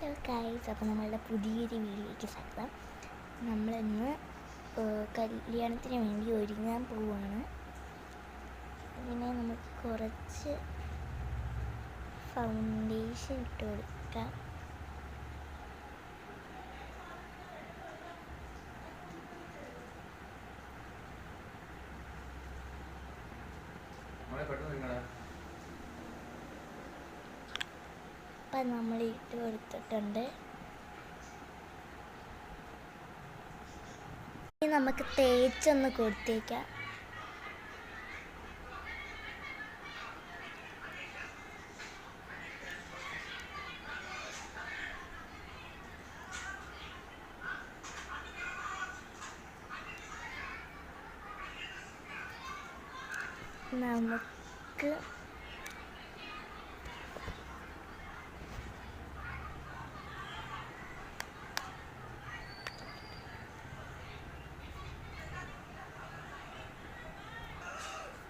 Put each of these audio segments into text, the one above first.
Hello guys, അപ്പോൾ നമ്മളുടെ പുതിയൊരു വീഡിയോയ്ക്ക് സ്വാഗതം. നമ്മളിന്ന് കല്യാണത്തിന് വേണ്ടി ഒരുങ്ങാൻ പോവുകയാണ്. അതിനെ നമുക്ക് കുറച്ച് ഫൗണ്ടേഷൻ ഇട്ട് കൊടുക്കാം. അപ്പം നമ്മൾ ഇട്ട് കൊടുത്തിട്ടുണ്ട്. ഇനി നമുക്ക് തേച്ചൊന്ന് കൊടുത്തേക്കാം. നമുക്ക്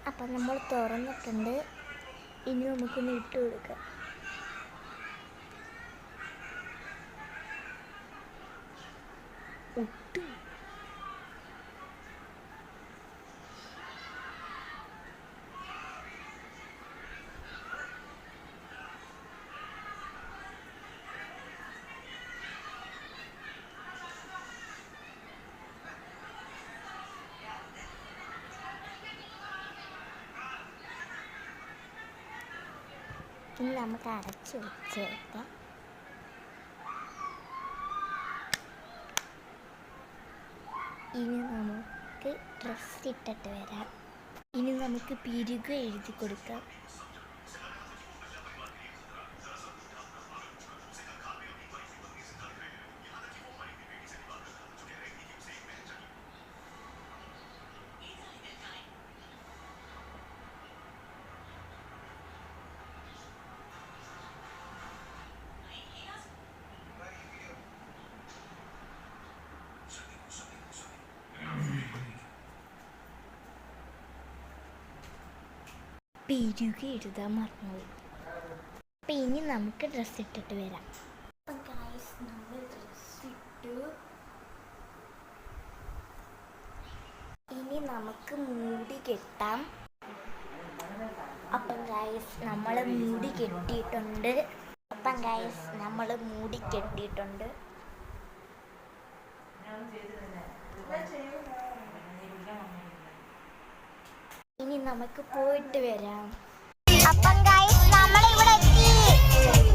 അപ്പം നമ്മൾ തുറന്നിട്ടുണ്ട്. ഇനി നമുക്കൊന്ന് ഇട്ട് കൊടുക്കാം. ഒട്ടും ഇനി നമുക്ക് അടച്ച് വെച്ചേക്കാം. ഇനി നമുക്ക് ഡ്രസ്സ് ഇട്ടിട്ട് വരാം. ഇനി നമുക്ക് പിരുക എഴുതി കൊടുക്കാം. പിരുക എഴുതാൻ മറന്നുപോയി. അപ്പം ഇനി നമുക്ക് ഡ്രസ്സ് ഇട്ടിട്ട് വരാം. അപ്പം ഗൈസ്, നമ്മൾ ഡ്രസ്സ് ഇട്ടു. ഇനി നമുക്ക് മൂടി കെട്ടാം. അപ്പം ഗൈസ്, നമ്മൾ മൂടി കെട്ടിയിട്ടുണ്ട്. ഇനി നമുക്ക് പോയിട്ട് വരാം. അപ്പം ഗൈസ്, നമ്മളിവിടെ എത്തി.